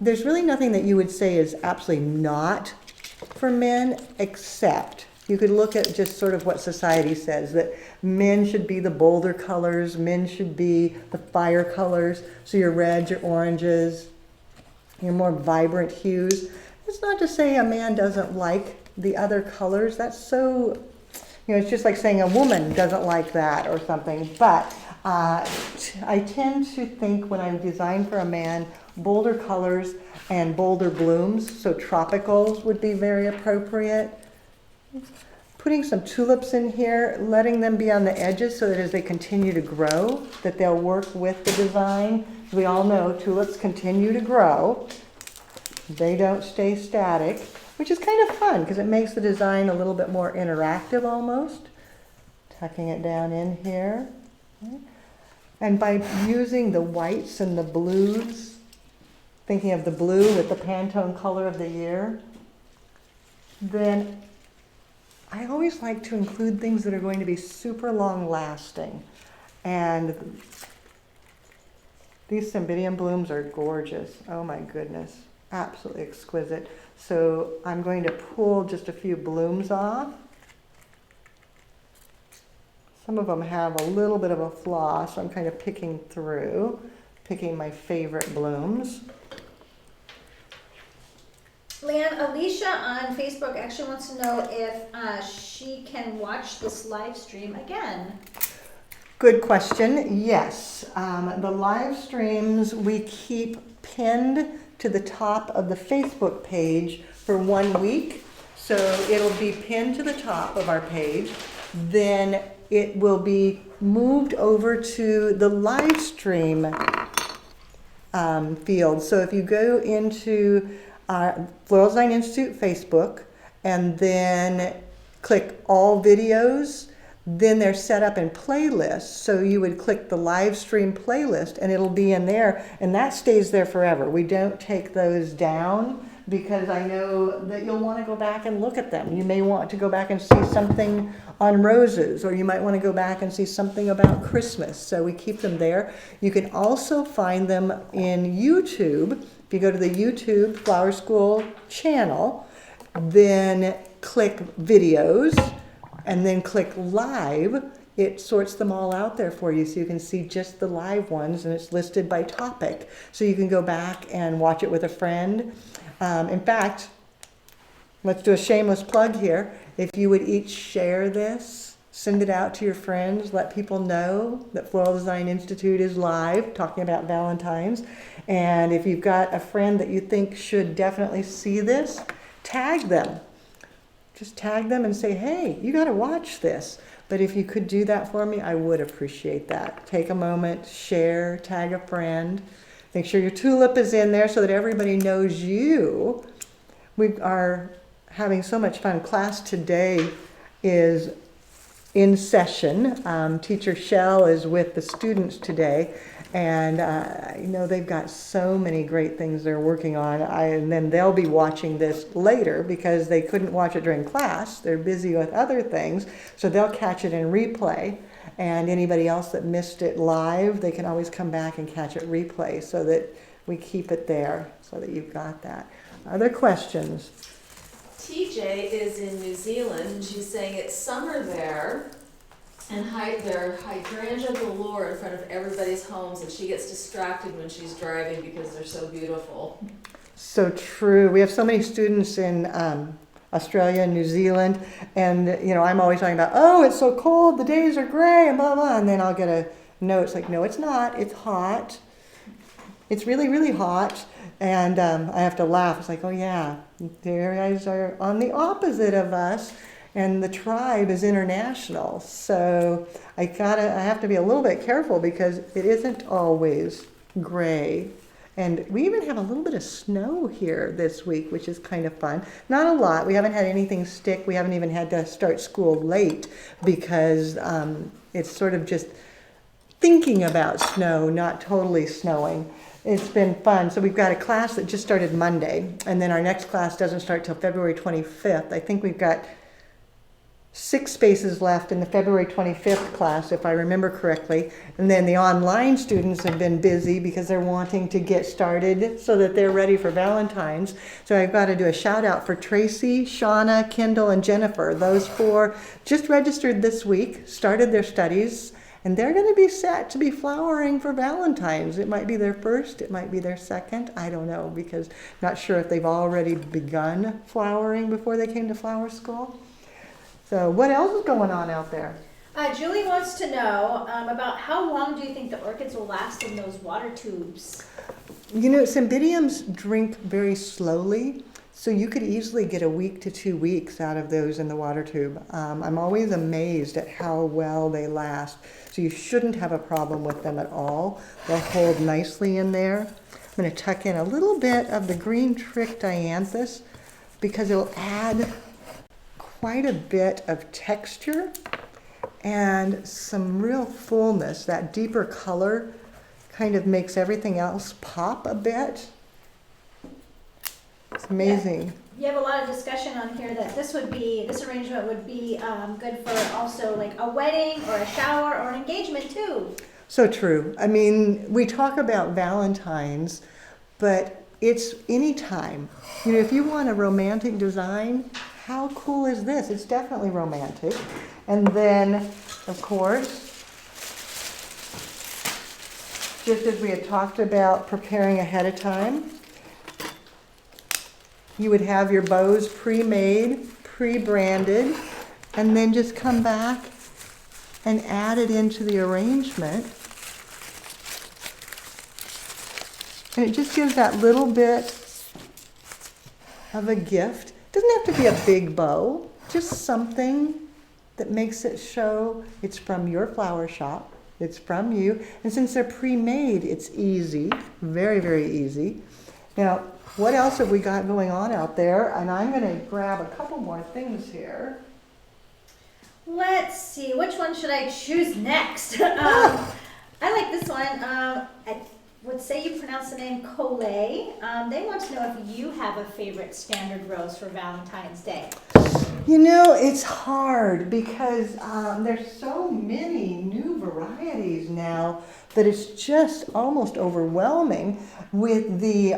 There's really nothing that you would say is absolutely not for men, except you could look at just sort of what society says, that men should be the bolder colors, men should be the fire colors, so your reds, your oranges, your more vibrant hues. It's not to say a man doesn't like the other colors. That's so, it's just like saying a woman doesn't like that or something. But I tend to think when I design for a man, bolder colors and bolder blooms, so tropicals would be very appropriate. Putting some tulips in here, letting them be on the edges so that as they continue to grow, that they'll work with the design. As we all know, tulips continue to grow. They don't stay static. which is kind of fun because it makes the design a little bit more interactive almost. Tucking it down in here. And by using the whites and the blues, thinking of the blue with the Pantone color of the year, then I always like to include things that are going to be super long lasting. And these Cymbidium blooms are gorgeous. Oh my goodness, absolutely exquisite. So I'm going to pull just a few blooms off. Some of them have a little bit of a flaw, so I'm kind of picking my favorite blooms. Leanne, Alicia on Facebook actually wants to know if she can watch this live stream again. Good question. Yes. The live streams we keep pinned to the top of the Facebook page for 1 week. So it'll be pinned to the top of our page. Then it will be moved over to the live stream field. So if you go into Floral Design Institute Facebook and then click all videos, then they're set up in playlists. So you would click the live stream playlist and it'll be in there, and that stays there forever. We don't take those down because I know that you'll want to go back and look at them. You may want to go back and see something on roses, or you might want to go back and see something about Christmas. So we keep them there. You can also find them in YouTube. If you go to the YouTube Flower School channel, then click videos and then click live. It sorts them all out there for you so you can see just the live ones, and it's listed by topic. So you can go back and watch it with a friend. In fact, let's do a shameless plug here. If you would each share this, send it out to your friends, let people know that Floral Design Institute is live talking about Valentine's. And if you've got a friend that you think should definitely see this, tag them. Just tag them and say, hey, you got to watch this. But if you could do that for me, I would appreciate that. Take a moment, share, tag a friend. Make sure your tulip is in there so that everybody knows you. We are having so much fun. Class today is in session. Teacher Shell is with the students today. And I know they've got so many great things they're working on. And then they'll be watching this later because they couldn't watch it during class. They're busy with other things. So they'll catch it in replay. And anybody else that missed it live, they can always come back and catch it replay so that we keep it there so that you've got that. Other questions? TJ is in New Zealand, and she's saying it's summer there, and they're hydrangea galore in front of everybody's homes, and she gets distracted when she's driving because they're so beautiful. So true. We have so many students in Australia and New Zealand, and I'm always talking about, oh, it's so cold, the days are gray, and blah, blah, and then I'll get a note, it's like, no, it's not, it's hot. It's really, really hot. And I have to laugh. It's like, oh yeah, you guys are on the opposite of us, and the tribe is international. So I have to be a little bit careful because it isn't always gray. And we even have a little bit of snow here this week, which is kind of fun. Not a lot. We haven't had anything stick. We haven't even had to start school late because it's sort of just thinking about snow, not totally snowing. It's been fun. So we've got a class that just started Monday, and then our next class doesn't start till February 25th. I think we've got 6 spaces left in the February 25th class, if I remember correctly. And then the online students have been busy because they're wanting to get started so that they're ready for Valentine's. So I've got to do a shout out for Tracy, Shauna, Kendall, and Jennifer. Those 4 just registered this week, started their studies, and they're going to be set to be flowering for Valentine's. It might be their first, it might be their second. I don't know, because I'm not sure if they've already begun flowering before they came to flower school. So what else is going on out there? Julie wants to know about how long do you think the orchids will last in those water tubes? Cymbidiums drink very slowly, so you could easily get a week to 2 weeks out of those in the water tube. I'm always amazed at how well they last. So you shouldn't have a problem with them at all. They'll hold nicely in there. I'm going to tuck in a little bit of the green trick dianthus because it'll add quite a bit of texture and some real fullness. That deeper color kind of makes everything else pop a bit. It's amazing. You have a lot of discussion on here that this arrangement would be good for also like a wedding or a shower or an engagement too. So true. I mean, we talk about Valentine's, but it's any time. You know, if you want a romantic design, how cool is this? It's definitely romantic. And then, of course, just as we had talked about preparing ahead of time, you would have your bows pre-made, pre-branded, and then just come back and add it into the arrangement. And it just gives that little bit of a gift. Doesn't have to be a big bow, just something that makes it show it's from your flower shop, it's from you. And since they're pre-made, it's easy, very, very easy. Now, what else have we got going on out there? And I'm going to grab a couple more things here. Let's see, which one should I choose next? I like this one. I would say you pronounce the name Collet. They want to know if you have a favorite standard rose for Valentine's Day. You know, it's hard because there's so many new varieties now that it's just almost overwhelming with the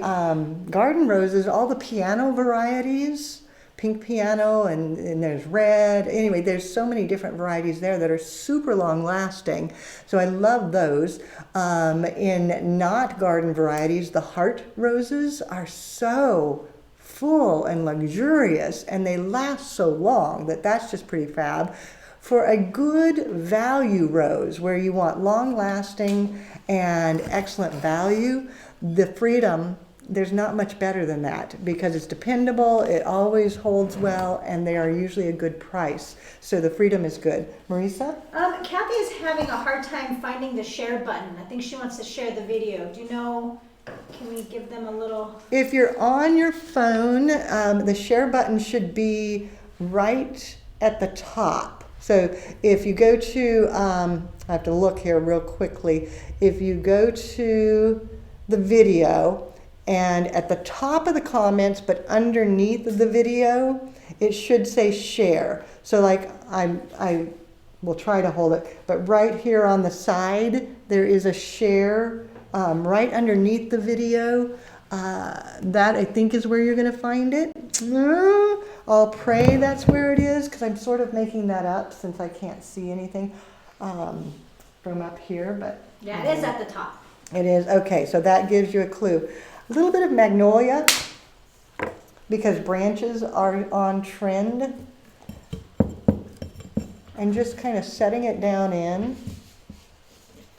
garden roses, all the piano varieties, pink piano, and there's red. Anyway, there's so many different varieties there that are super long lasting. So I love those. In not garden varieties, the heart roses are so full and luxurious, and they last so long that's just pretty fab. For a good value rose where you want long lasting and excellent value, the Freedom, there's not much better than that because it's dependable, it always holds well, and they are usually a good price. So the Freedom is good. Marisa? Kathy is having a hard time finding the share button. I think she wants to share the video. Do you know, can we give them a little? If you're on your phone, the share button should be right at the top. So if you go to, I have to look here real quickly. If you go to the video and at the top of the comments, but underneath the video, it should say share. So like I will try to hold it, but right here on the side, there is a share right underneath the video. That I think is where you're going to find it. I'll pray that's where it is because I'm sort of making that up since I can't see anything from up here. But yeah, it is at the top. It is. Okay, so that gives you a clue. A little bit of magnolia because branches are on trend. And just kind of setting it down in,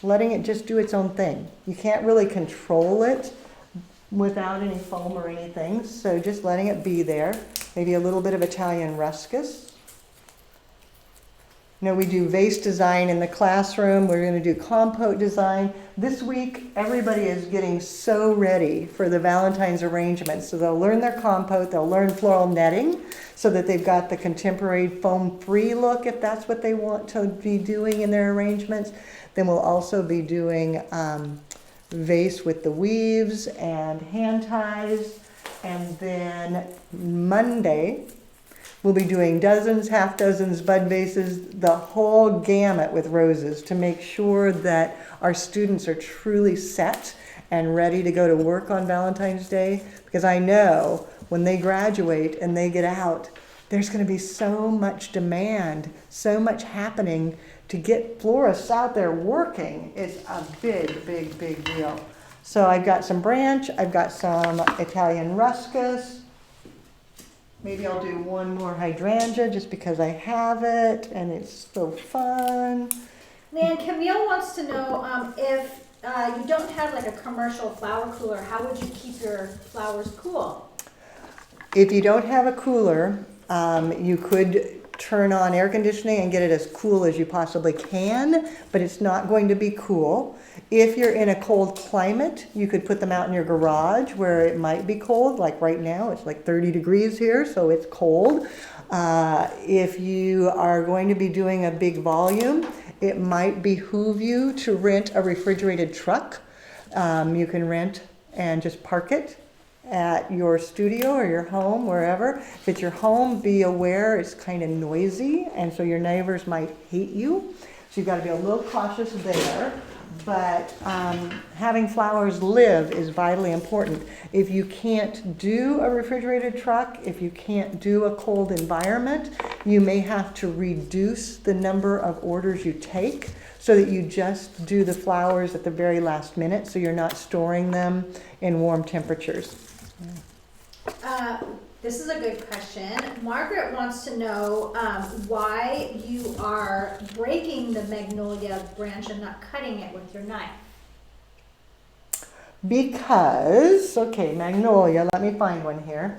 letting it just do its own thing. You can't really control it without any foam or anything, so just letting it be there. Maybe a little bit of Italian ruscus. You know, we do vase design in the classroom. We're going to do compote design. This week, everybody is getting so ready for the Valentine's arrangements. So they'll learn their compote, they'll learn floral netting so that they've got the contemporary foam-free look if that's what they want to be doing in their arrangements. Then we'll also be doing vase with the weaves and hand ties. And then Monday, we'll be doing dozens, half dozens, bud vases, the whole gamut with roses to make sure that our students are truly set and ready to go to work on Valentine's Day. Because I know when they graduate and they get out, there's going to be so much demand, so much happening to get florists out there working. It's a big, big, big deal. So I've got some branch, I've got some Italian ruscus. Maybe I'll do one more hydrangea just because I have it and it's so fun. Leanne, Camille wants to know if you don't have like a commercial flower cooler, how would you keep your flowers cool? If you don't have a cooler, you could turn on air conditioning and get it as cool as you possibly can, but it's not going to be cool. If you're in a cold climate, you could put them out in your garage where it might be cold. Like right now, it's like 30 degrees here, so it's cold. If you are going to be doing a big volume, it might behoove you to rent a refrigerated truck. You can rent and just park it at your studio or your home, wherever. If it's your home, be aware it's kind of noisy, and so your neighbors might hate you. So you've got to be a little cautious there. But having flowers live is vitally important. If you can't do a refrigerated truck, if you can't do a cold environment, you may have to reduce the number of orders you take so that you just do the flowers at the very last minute, so you're not storing them in warm temperatures. This is a good question. Margaret wants to know why you are breaking the magnolia branch and not cutting it with your knife. Because, okay, magnolia, let me find one here.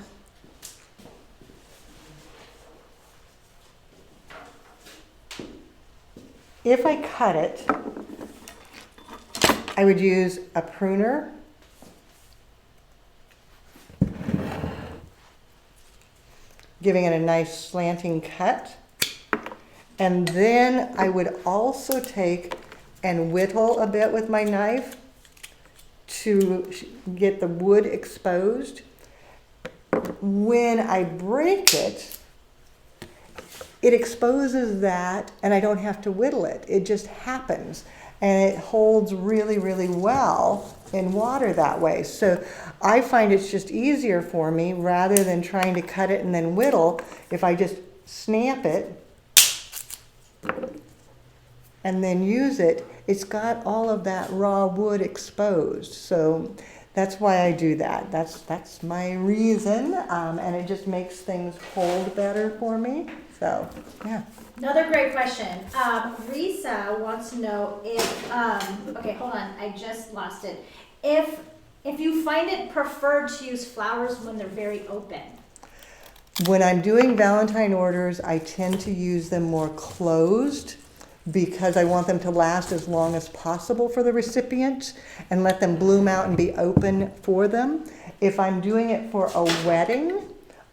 If I cut it, I would use a pruner. Giving it a nice slanting cut. And then I would also take and whittle a bit with my knife to get the wood exposed. When I break it, it exposes that and I don't have to whittle it. It just happens. And it holds really, really well in water that way. So I find it's just easier for me, rather than trying to cut it and then whittle, if I just snap it and then use it, it's got all of that raw wood exposed. So that's why I do that. That's my reason, and it just makes things hold better for me. So, yeah. Another great question. Risa wants to know if, okay, hold on, I just lost it. If you find it preferred to use flowers when they're very open. When I'm doing Valentine orders, I tend to use them more closed because I want them to last as long as possible for the recipient and let them bloom out and be open for them. If I'm doing it for a wedding,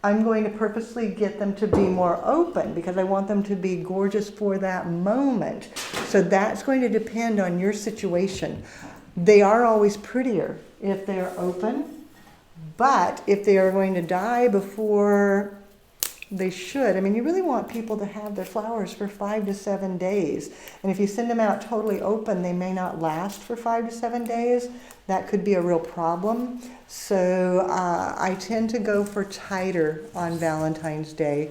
I'm going to purposely get them to be more open because I want them to be gorgeous for that moment. So that's going to depend on your situation. They are always prettier if they're open, but if they are going to die before they should, I mean, you really want people to have their flowers for 5 to 7 days. And if you send them out totally open, they may not last for 5 to 7 days. That could be a real problem. So I tend to go for tighter on Valentine's Day,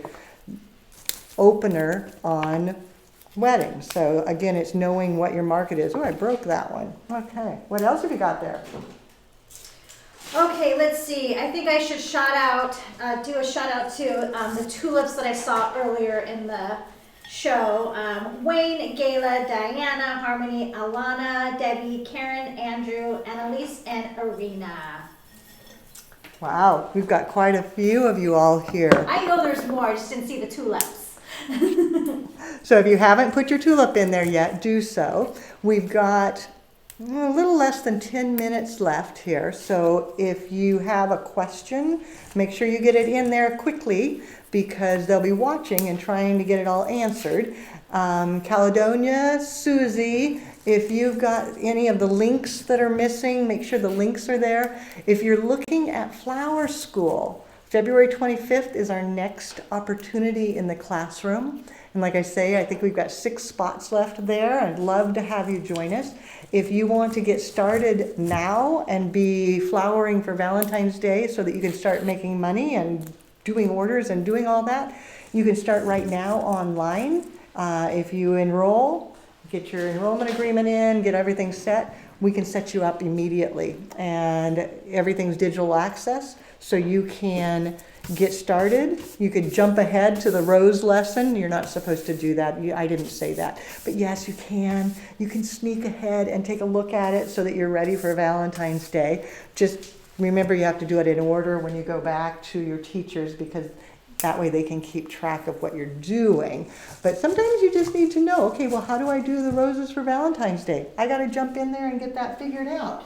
opener on weddings. So again, it's knowing what your market is. Oh, I broke that one. Okay, what else have you got there? Okay, let's see. I think I should do a shout out to the tulips that I saw earlier in the show. Wayne, Gayla, Diana, Harmony, Alana, Debbie, Karen, Andrew, Annalise, and Arena. Wow, we've got quite a few of you all here. I know there's more, I just didn't see the tulips. So if you haven't put your tulip in there yet, do so. We've got a little less than 10 minutes left here. So if you have a question, make sure you get it in there quickly because they'll be watching and trying to get it all answered. Caledonia, Susie, if you've got any of the links that are missing, make sure the links are there. If you're looking at Flower School, February 25th is our next opportunity in the classroom. And like I say, I think we've got 6 spots left there. I'd love to have you join us. If you want to get started now and be flowering for Valentine's Day so that you can start making money and doing orders and doing all that, you can start right now online. If you enroll, get your enrollment agreement in, get everything set, we can set you up immediately. And everything's digital access, so you can get started. You could jump ahead to the rose lesson. You're not supposed to do that. I didn't say that. But yes, you can. You can sneak ahead and take a look at it so that you're ready for Valentine's Day. Just remember you have to do it in order when you go back to your teachers because That way they can keep track of what you're doing. But sometimes you just need to know, okay, well, how do I do the roses for Valentine's Day? I got to jump in there and get that figured out.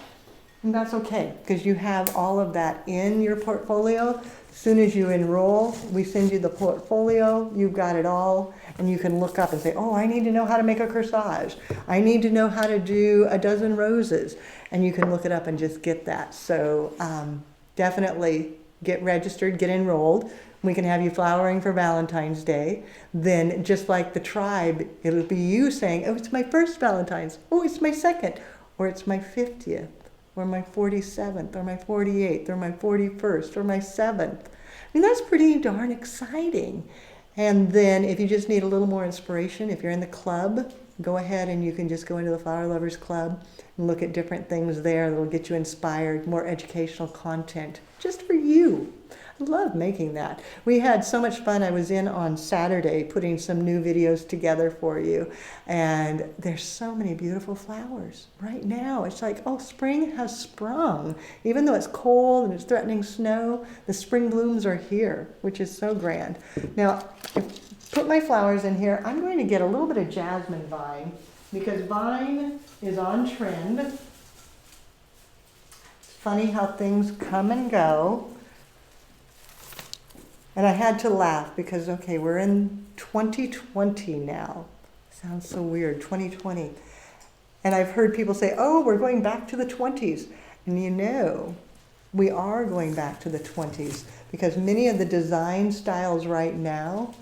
And that's okay, because you have all of that in your portfolio. As soon as you enroll, we send you the portfolio, you've got it all, and you can look up and say, oh, I need to know how to make a corsage. I need to know how to do a dozen roses. And you can look it up and just get that. So definitely get registered, get enrolled. We can have you flowering for Valentine's Day. Then just like the tribe, it'll be you saying, oh, it's my first Valentine's. Oh, it's my second. Or it's my 50th. Or my 47th. Or my 48th. Or my 41st. Or my 7th. I mean, that's pretty darn exciting. And then if you just need a little more inspiration, if you're in the club, go ahead and you can just go into the Flower Lovers Club and look at different things there that'll get you inspired, more educational content just for you. I love making that. We had so much fun. I was in on Saturday putting some new videos together for you. And there's so many beautiful flowers right now. It's like, oh, spring has sprung. Even though it's cold and it's threatening snow, the spring blooms are here, which is so grand. Now, I put my flowers in here. I'm going to get a little bit of jasmine vine because vine is on trend. It's funny how things come and go. And I had to laugh because, okay, we're in 2020 now. Sounds so weird, 2020. And I've heard people say, oh, we're going back to the 20s. And you know, we are going back to the 20s because many of the design styles right now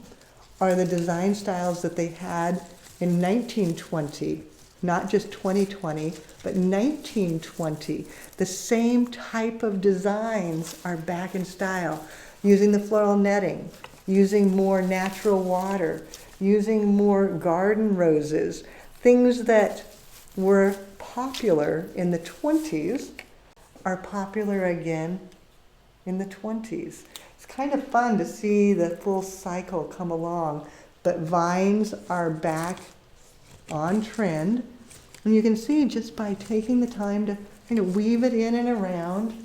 are the design styles that they had in 1920. Not just 2020, but 1920. The same type of designs are back in style. Using the floral netting, using more natural water, using more garden roses, things that were popular in the 20s are popular again in the 20s. It's kind of fun to see the full cycle come along, but vines are back on trend. And you can see just by taking the time to kind of weave it in and around,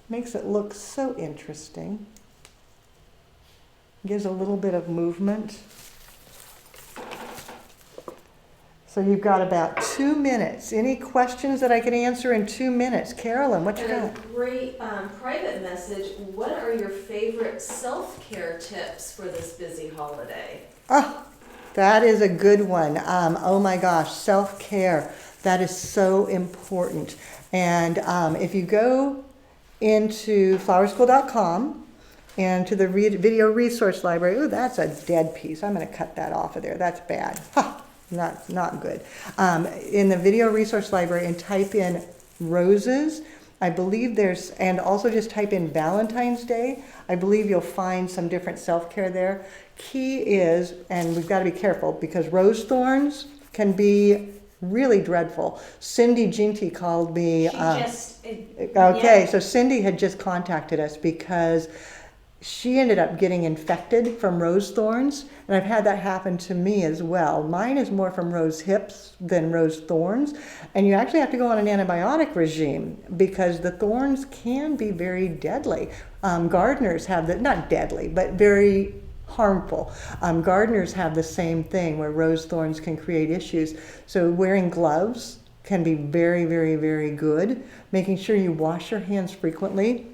makes it look so interesting. Gives a little bit of movement. So you've got about 2 minutes. Any questions that I can answer in 2 minutes? Carolyn, what you got? And a great private message. What are your favorite self-care tips for this busy holiday? Oh, that is a good one. Oh my gosh, self-care. That is so important. And if you go into flowerschool.com and to the video resource library. Ooh, that's a dead piece. I'm going to cut that off of there. That's bad. Ha, not good. In the video resource library and type in roses. I believe there's, and also just type in Valentine's Day. I believe you'll find some different self-care there. Key is, and we've got to be careful because rose thorns can be really dreadful. Cindy Ginty called me. Yeah. So Cindy had just contacted us because she ended up getting infected from rose thorns, and I've had that happen to me as well. Mine is more from rose hips than rose thorns, and you actually have to go on an antibiotic regime because the thorns can be very deadly. Gardeners have not deadly, but very harmful. Gardeners have the same thing where rose thorns can create issues. So wearing gloves can be very, very, very good. Making sure you wash your hands frequently.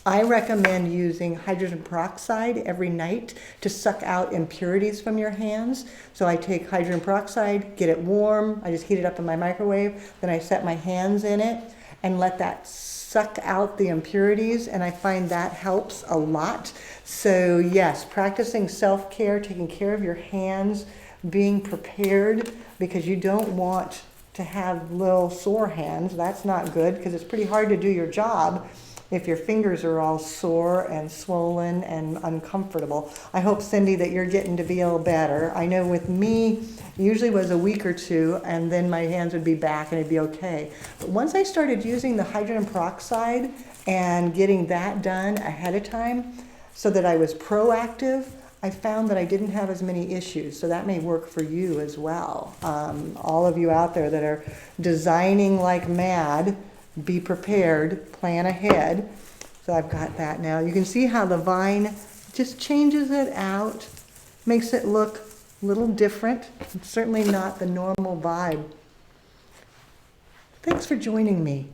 I recommend using hydrogen peroxide every night to suck out impurities from your hands. So I take hydrogen peroxide, get it warm, I just heat it up in my microwave, then I set my hands in it and let that suck out the impurities, and I find that helps a lot. So yes, practicing self-care, taking care of your hands, being prepared, because you don't want to have little sore hands. That's not good because it's pretty hard to do your job if your fingers are all sore and swollen and uncomfortable. I hope, Cindy, that you're getting to feel better. I know with me, usually was a week or two, and then my hands would be back and it'd be okay. But once I started using the hydrogen peroxide and getting that done ahead of time so that I was proactive, I found that I didn't have as many issues. So that may work for you as well. All of you out there that are designing like mad, be prepared, plan ahead. So I've got that now. You can see how the vine just changes it out, makes it look a little different. It's certainly not the normal vibe. Thanks for joining me.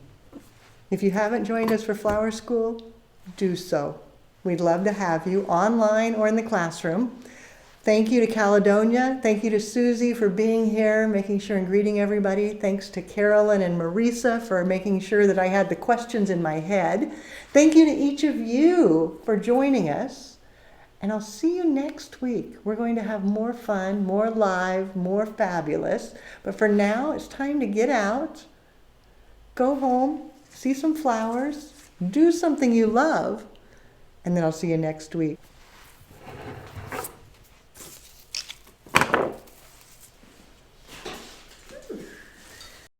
If you haven't joined us for Flower School, do so. We'd love to have you online or in the classroom. Thank you to Caledonia. Thank you to Susie for being here, making sure and greeting everybody. Thanks to Carolyn and Marisa for making sure that I had the questions in my head. Thank you to each of you for joining us. And I'll see you next week. We're going to have more fun, more live, more fabulous. But for now, it's time to get out, go home, see some flowers, do something you love, and then I'll see you next week.